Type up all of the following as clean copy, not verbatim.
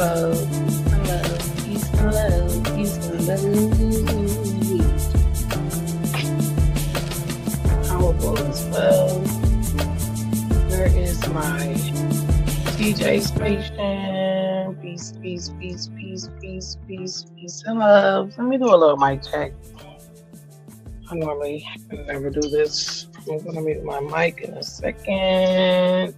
Hello, hello, peace and love, peace and love. Powerful as well. Where is my DJ station? Peace, peace, peace, peace, peace, peace, peace and love. Let me do a little mic check. I normally never do this. I'm gonna mute my mic in a second.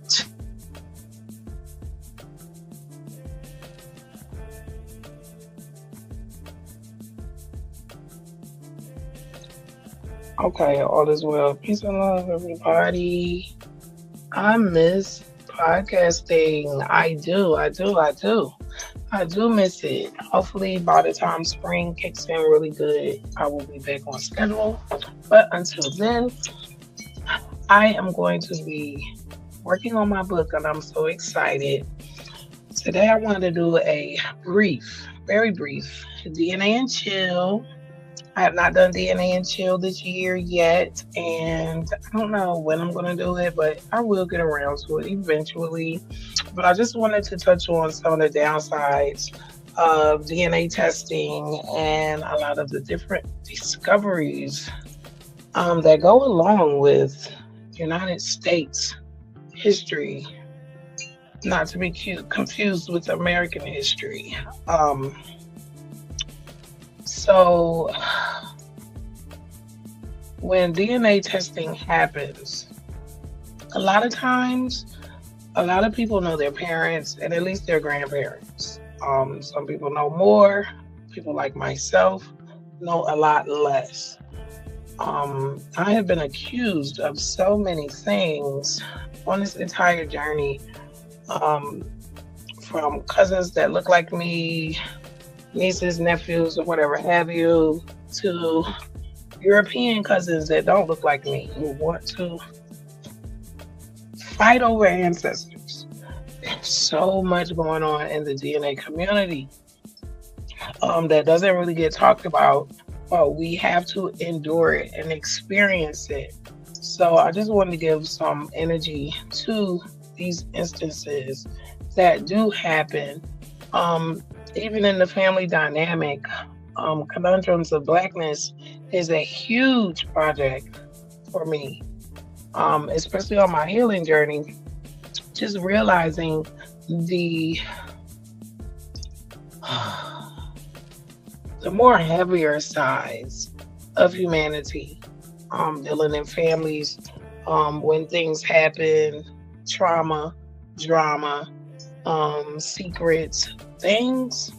Okay, all is well. Peace and love, everybody. I miss podcasting. I do miss it. Hopefully, by the time spring kicks in really good, I will be back on schedule. But until then, I am going to be working on my book, and I'm so excited. Today, I wanted to do a very brief DNA and chill. I have not done DNA and chill this year yet, and I don't know when I'm going to do it, but I will get around to it eventually. But I just wanted to touch on some of the downsides of DNA testing and a lot of the different discoveries that go along with United States history, not to be confused with American history. So when DNA testing happens, a lot of times, a lot of people know their parents and at least their grandparents. Some people know more. People like myself know a lot less. I have been accused of so many things on this entire journey, from cousins that look like me, nieces, nephews, or whatever have you, to European cousins that don't look like me who want to fight over ancestors. There's so much going on in the DNA community that doesn't really get talked about, but we have to endure it and experience it. So I just wanted to give some energy to these instances that do happen. Even in the family dynamic, Conundrums of Blackness is a huge project for me, especially on my healing journey. Just realizing the more heavier sides of humanity, dealing in families, when things happen, trauma, drama, secrets, things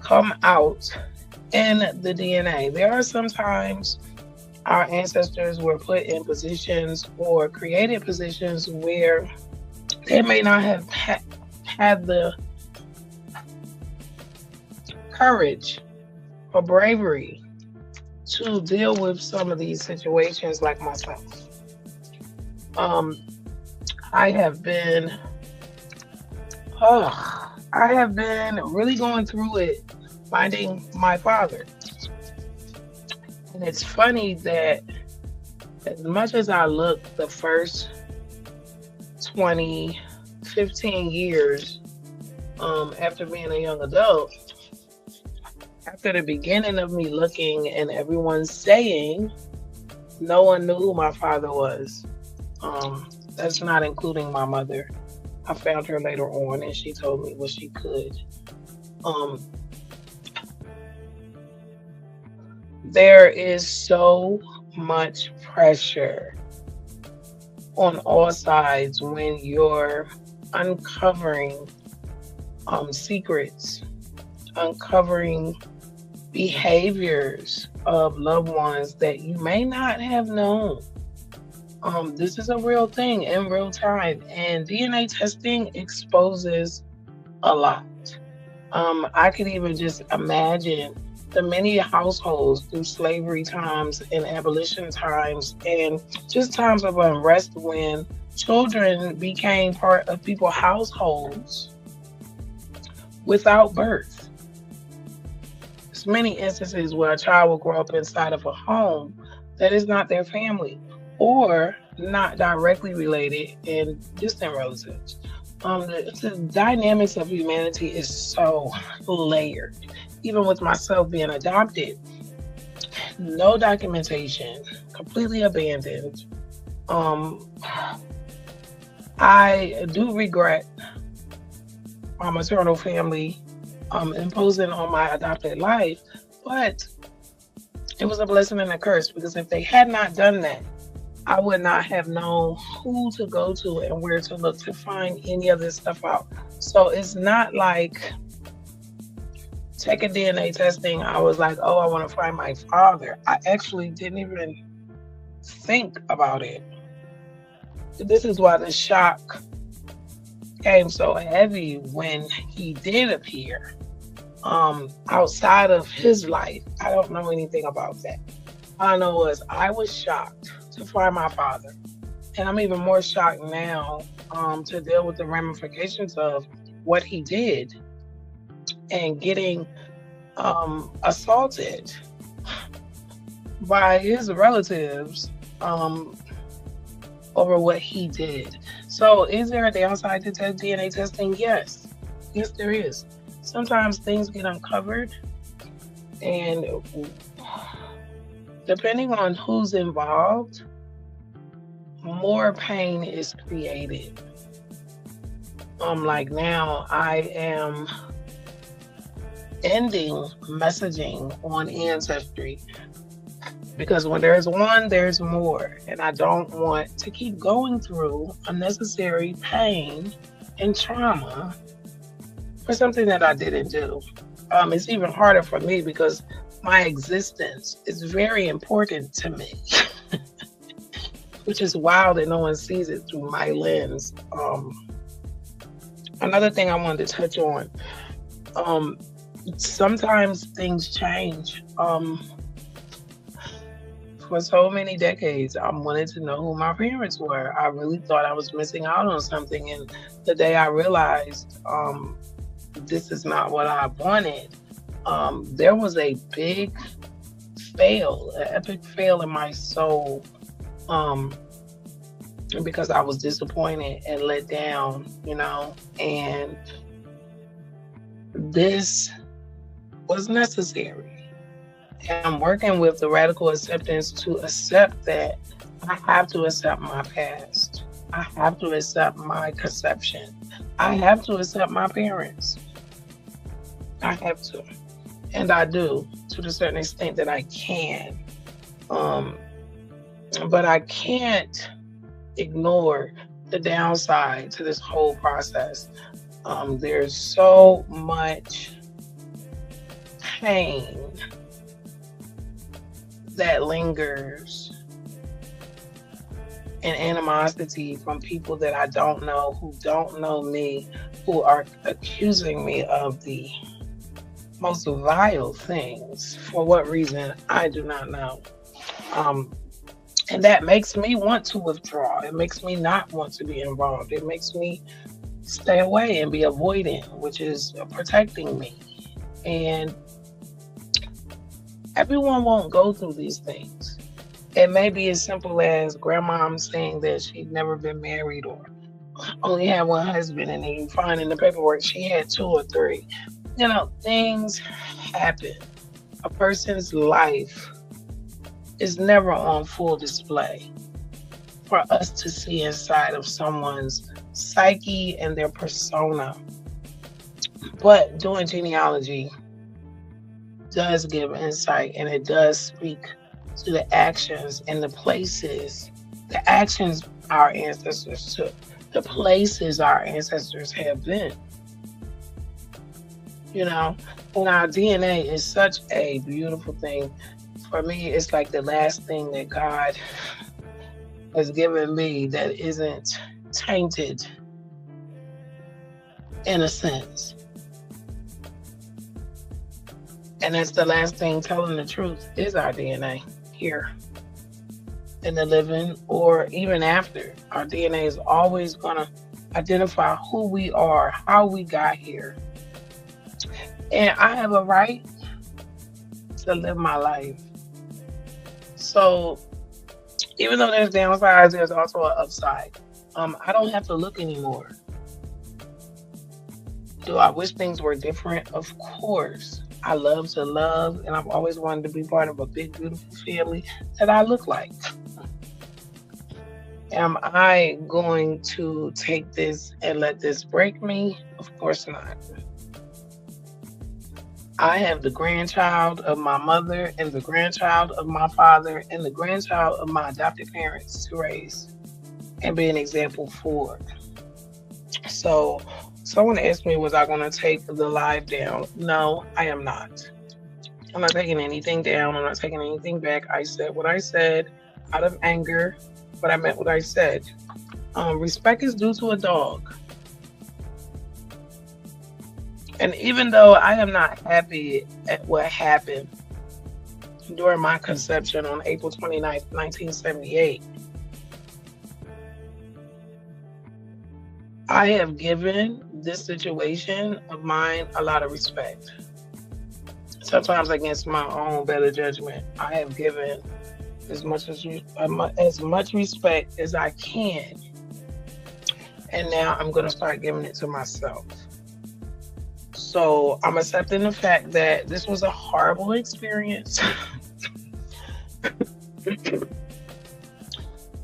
come out in the DNA. There are sometimes our ancestors were put in positions or created positions where they may not have had the courage or bravery to deal with some of these situations, like myself. I have been really going through it, finding my father. And it's funny that as much as I look the first 15 years after being a young adult, after the beginning of me looking and everyone saying no one knew who my father was, that's not including my mother. I found her later on and she told me what she could. There is so much pressure on all sides when you're uncovering secrets, uncovering behaviors of loved ones that you may not have known. This is a real thing in real time, and DNA testing exposes a lot. I can even just imagine the many households through slavery times and abolition times and just times of unrest when children became part of people's households without birth. There's many instances where a child will grow up inside of a home that is not their family or not directly related and distant relatives. The dynamics of humanity is so layered. Even with myself being adopted, no documentation, completely abandoned. Um, I do regret my maternal family imposing on my adopted life, but it was a blessing and a curse because if they had not done that, I would not have known who to go to and where to look to find any of this stuff out. So it's not like taking DNA testing, I was like, oh, I want to find my father. I actually didn't even think about it. This is why the shock came so heavy when he did appear outside of his life. I don't know anything about that. All I know was I was shocked to find my father. And I'm even more shocked now to deal with the ramifications of what he did and getting assaulted by his relatives over what he did. So, is there a downside to DNA testing? Yes. Yes, there is. Sometimes things get uncovered, and depending on who's involved, more pain is created. Like now, I am ending messaging on Ancestry because when there's one, there's more. And I don't want to keep going through unnecessary pain and trauma for something that I didn't do. It's even harder for me because my existence is very important to me, which is wild that no one sees it through my lens. Another thing I wanted to touch on, sometimes things change. For so many decades, I wanted to know who my parents were. I really thought I was missing out on something. And the day I realized this is not what I wanted, there was a big fail, an epic fail in my soul. Because I was disappointed and let down, and this was necessary. And I'm working with the radical acceptance to accept that I have to accept my past. I have to accept my conception. I have to accept my parents. I have to. And I do to the certain extent that I can. But I can't ignore the downside to this whole process. There's so much pain that lingers and animosity from people that I don't know, who don't know me, who are accusing me of the most vile things. For what reason, I do not know. And that makes me want to withdraw. It makes me not want to be involved. It makes me stay away and be avoidant, which is protecting me. And everyone won't go through these things. It may be as simple as grandma saying that she'd never been married or only had one husband, and then you find in the paperwork she had 2 or 3. Things happen. A person's life is never on full display for us to see inside of someone's psyche and their persona. But doing genealogy does give insight, and it does speak to the actions and the places, the actions our ancestors took, the places our ancestors have been. And our DNA is such a beautiful thing. For me, it's like the last thing that God has given me that isn't tainted in a sense. And that's the last thing, telling the truth, is our DNA here in the living or even after. Our DNA is always going to identify who we are, how we got here. And I have a right to live my life. So even though there's downsides, there's also an upside. I don't have to look anymore. Do I wish things were different? Of course. I love to love, and I've always wanted to be part of a big, beautiful family that I look like. Am I going to take this and let this break me? Of course not. I have the grandchild of my mother and the grandchild of my father and the grandchild of my adopted parents to raise and be an example for. So, someone asked me, was I going to take the live down? No, I am not. I'm not taking anything down. I'm not taking anything back. I said what I said out of anger, but I meant what I said. Respect is due to a dog. And even though I am not happy at what happened during my conception on April 29th, 1978, I have given this situation of mine a lot of respect. Sometimes against my own better judgment, I have given as much respect as I can, and now I'm going to start giving it to myself. So I'm accepting the fact that this was a horrible experience.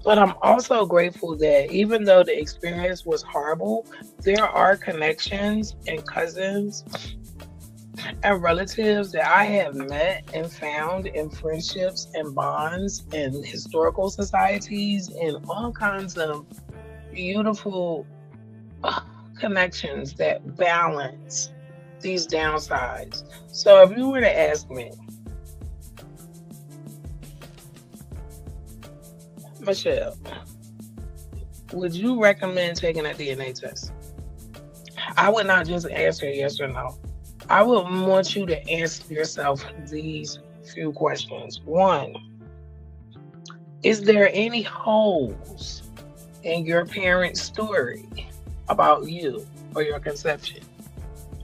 But I'm also grateful that even though the experience was horrible, there are connections and cousins and relatives that I have met and found in friendships and bonds and historical societies and all kinds of beautiful connections that balance these downsides. So if you were to ask me, Michelle, would you recommend taking a DNA test? I would not just answer yes or no. I would want you to answer yourself these few questions. One, is there any holes in your parents' story about you or your conception?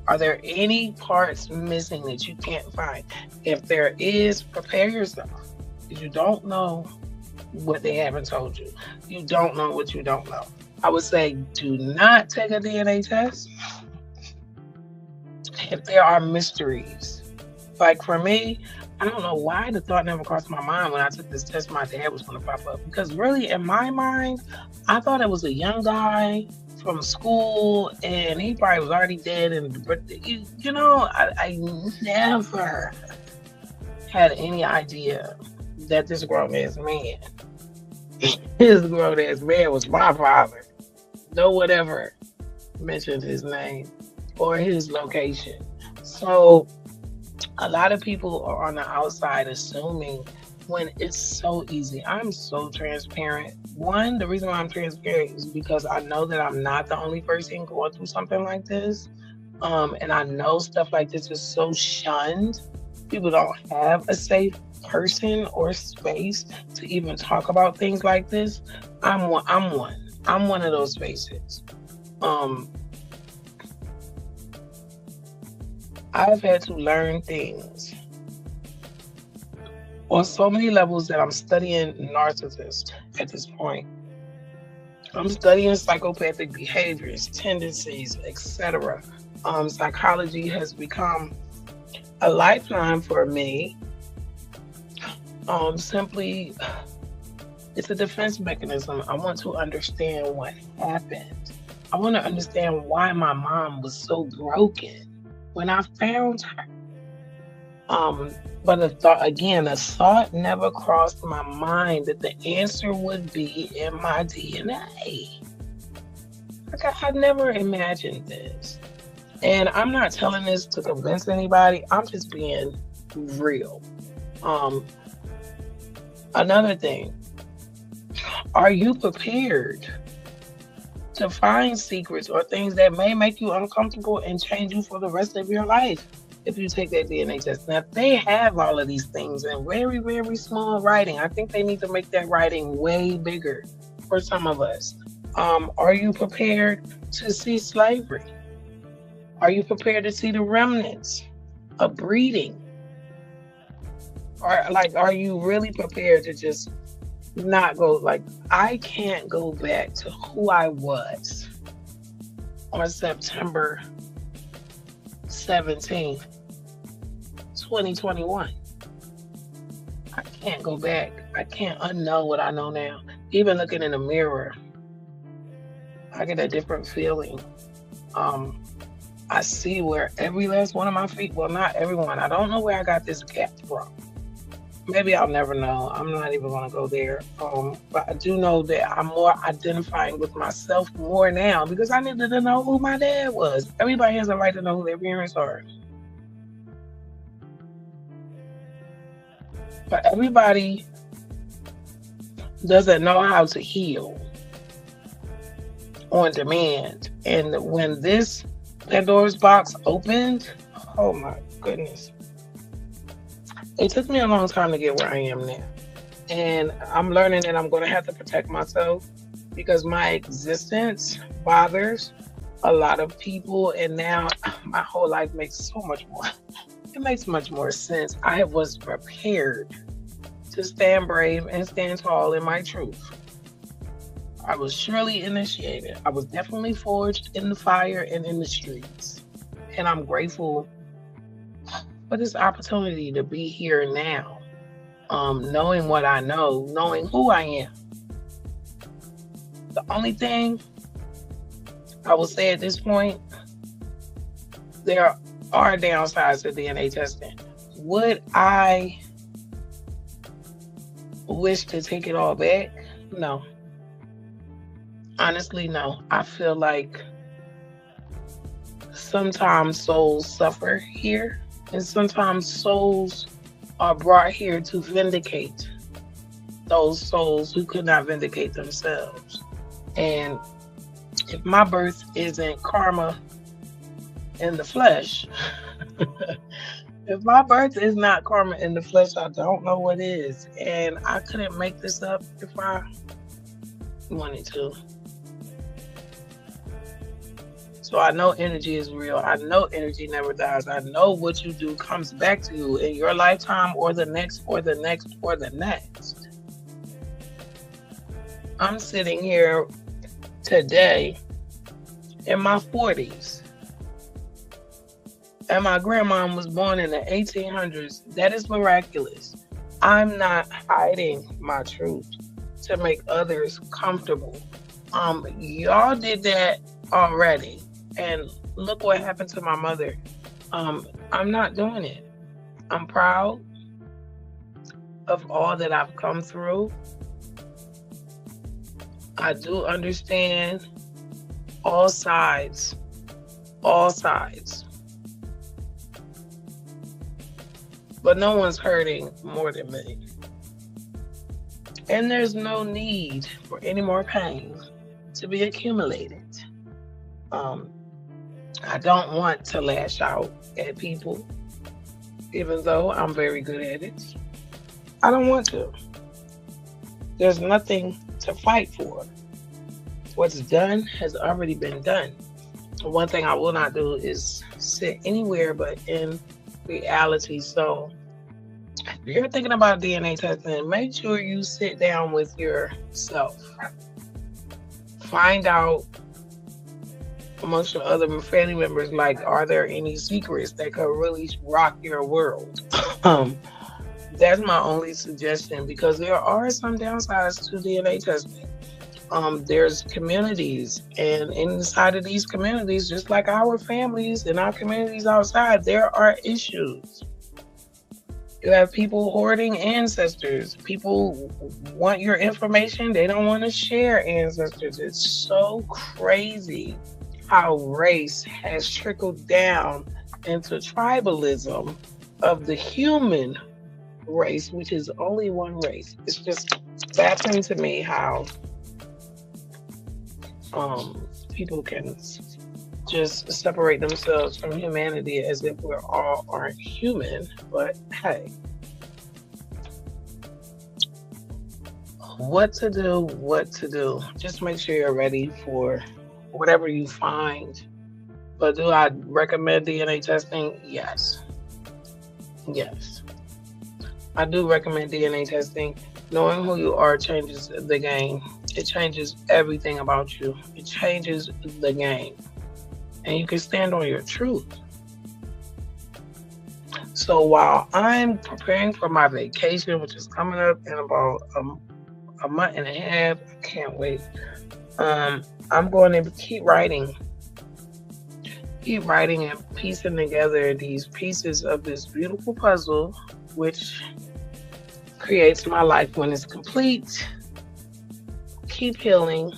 Are there any parts missing that you can't find? If there is, prepare yourself, because you don't know what they haven't told you. You don't know what you don't know. I would say do not take a DNA test if there are mysteries. Like for me, I don't know why the thought never crossed my mind when I took this test my dad was going to pop up. Because really, in my mind, I thought it was a young guy from school and he probably was already dead. I never had any idea that this grown ass man, his grown ass man was my father. No one ever mentioned his name or his location. So a lot of people are on the outside assuming when it's so easy. I'm so transparent. One, the reason why I'm transparent is because I know that I'm not the only person going through something like this. And I know stuff like this is so shunned. People don't have a safe person or space to even talk about things like this. I'm one of those spaces. I've had to learn things on so many levels that I'm studying narcissists at this point. I'm studying psychopathic behaviors, tendencies, etc. Psychology has become a lifeline for me. Simply, it's a defense mechanism. I want to understand what happened. I want to understand why my mom was so broken when I found her. But a thought never crossed my mind that the answer would be in my DNA. I never imagined this. And I'm not telling this to convince anybody. I'm just being real. Another thing, are you prepared to find secrets or things that may make you uncomfortable and change you for the rest of your life if you take that DNA test? Now, they have all of these things in very, very small writing. I think they need to make that writing way bigger for some of us. Are you prepared to see slavery? Are you prepared to see the remnants of breeding? Are you really prepared to just not go, I can't go back to who I was on September 17th, 2021. I can't go back. I can't unknow what I know now. Even looking in the mirror, I get a different feeling. Um, I see where every last one of my feet, well, not everyone, I don't know where I got this gap from. Maybe I'll never know. I'm not even going to go there. But I do know that I'm more identifying with myself more now because I needed to know who my dad was. Everybody has a right to know who their parents are. But everybody doesn't know how to heal on demand. And when this Pandora's box opened, oh my goodness. It took me a long time to get where I am now. And I'm learning that I'm going to have to protect myself because my existence bothers a lot of people. And now my whole life makes so much more. It makes much more sense. I was prepared to stand brave and stand tall in my truth. I was surely initiated. I was definitely forged in the fire and in the streets. And I'm grateful for this opportunity to be here now, knowing what I know, knowing who I am. The only thing I will say at this point, there are downsides to DNA testing. Would I wish to take it all back? No. Honestly, no. I feel like sometimes souls suffer here, and sometimes souls are brought here to vindicate those souls who could not vindicate themselves. And if my birth isn't karma in the flesh, if my birth is not karma in the flesh, I don't know what is. And I couldn't make this up if I wanted to. So I know energy is real. I know energy never dies. I know what you do comes back to you in your lifetime or the next or the next or the next. I'm sitting here today in my 40s. And my grandma was born in the 1800s. That is miraculous. I'm not hiding my truth to make others comfortable. Y'all did that already. And look what happened to my mother. I'm not doing it. I'm proud of all that I've come through. I do understand all sides. All sides. But no one's hurting more than me. And there's no need for any more pain to be accumulated. I don't want to lash out at people, even though I'm very good at it. I don't want to. There's nothing to fight for. What's done has already been done. One thing I will not do is sit anywhere but in reality. So if you're thinking about DNA testing, make sure you sit down with yourself. Find out amongst your other family members, like, are there any secrets that could really rock your world? That's my only suggestion, because there are some downsides to DNA testing. There's communities, and inside of these communities, just like our families and our communities outside, there are issues. You have people hoarding ancestors. People want your information. They don't want to share ancestors. It's so crazy how race has trickled down into tribalism of the human race, which is only one race. It's just baffling to me how people can just separate themselves from humanity as if we all aren't human. But hey, what to do. Just make sure you're ready for whatever you find. But do I recommend DNA testing? Yes. I do recommend DNA testing. Knowing who you are changes the game. It changes everything about you. It changes the game. And you can stand on your truth. So while I'm preparing for my vacation, which is coming up in about a month and a half, I can't wait. Um, I'm going to keep writing and piecing together these pieces of this beautiful puzzle, which creates my life when it's complete. Keep healing,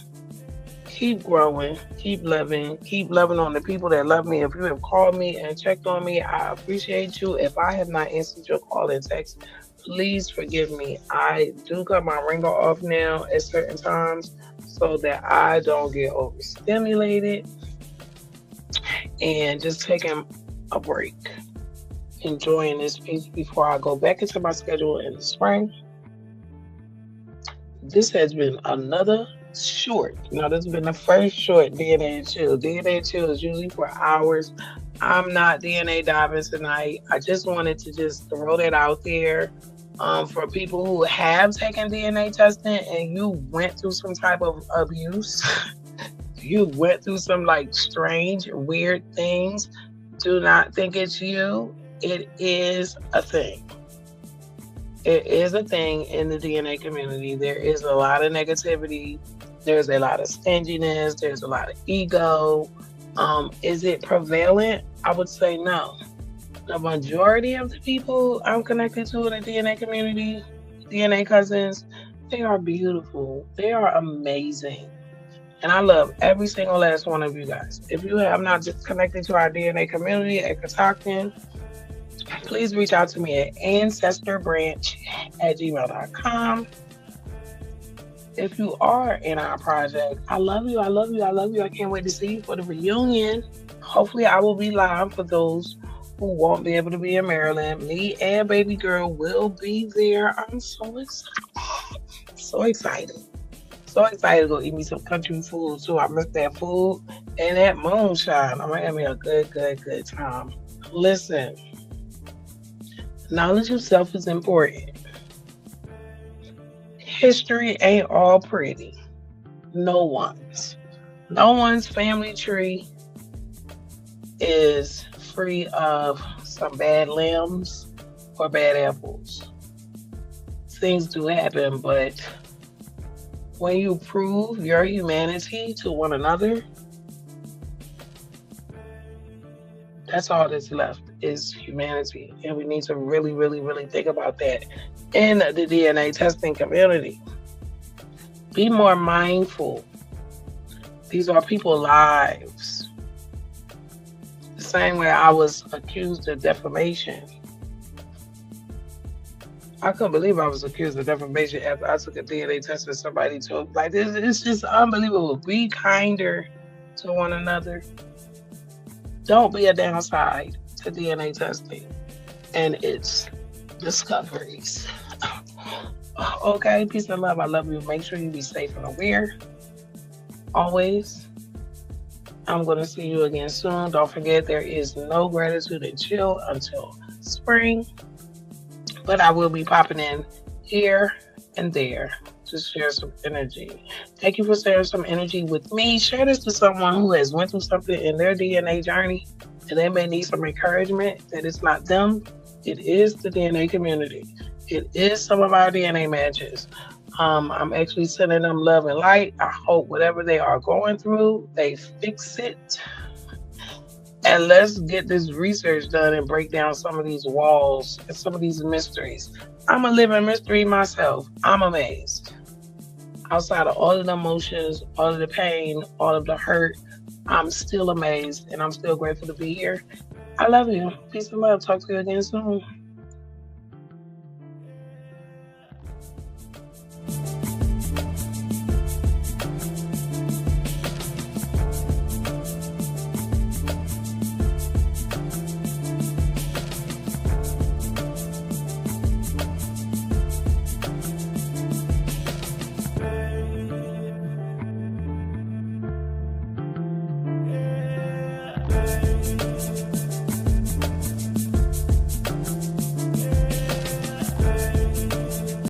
keep growing, keep loving on the people that love me. If you have called me and checked on me, I appreciate you. If I have not answered your call and text, please forgive me. I do cut my ringer off now at certain times so that I don't get overstimulated and just taking a break, enjoying this piece before I go back into my schedule in the spring. This has been another short. This has been the first short DNA chill. DNA chill is usually for hours. I'm not DNA diving tonight. I just wanted to just throw that out there for people who have taken DNA testing and you went through some type of abuse. You went through some like strange, weird things. Do not think it's you. It is a thing. It is a thing in the DNA community. There is a lot of negativity. There's a lot of stinginess. There's a lot of ego. Is it prevalent? I would say no. The majority of the people I'm connected to in the DNA community, DNA cousins, they are beautiful. They are amazing. And I love every single last one of you guys. If you have not just connected to our DNA community at Catoctin, please reach out to me at ancestorbranch@gmail.com. If you are in our project, I love you. I love you. I love you. I can't wait to see you for the reunion. Hopefully, I will be live for those who won't be able to be in Maryland. Me and baby girl will be there. I'm so excited. So excited. So excited to go eat me some country food too. I miss that food and that moonshine. I'm gonna have me a good time. Listen, knowledge of self is important. History ain't all pretty. No one's. No one's family tree is free of some bad limbs or bad apples. Things do happen, but when you prove your humanity to one another, that's all that's left is humanity. And we need to really, really, really think about that in the DNA testing community. Be more mindful. These are people's lives. The same way I was accused of defamation. I couldn't believe I was accused of defamation after I took a DNA test and somebody told me, like, it's just unbelievable. Be kinder to one another. Don't be a downside to DNA testing and its discoveries. Okay, peace and love. I love you. Make sure you be safe and aware. Always. I'm going to see you again soon. Don't forget, there is no gratitude and chill until spring. But I will be popping in here and there to share some energy. Thank you for sharing some energy with me. Share this to someone who has went through something in their DNA journey and they may need some encouragement that it's not them. It is the DNA community. It is some of our DNA matches. I'm actually sending them love and light. I hope whatever they are going through, they fix it. And let's get this research done and break down some of these walls and some of these mysteries. I'm a living mystery myself. I'm amazed. Outside of all of the emotions, all of the pain, all of the hurt, I'm still amazed and I'm still grateful to be here. I love you. Peace and love. Talk to you again soon.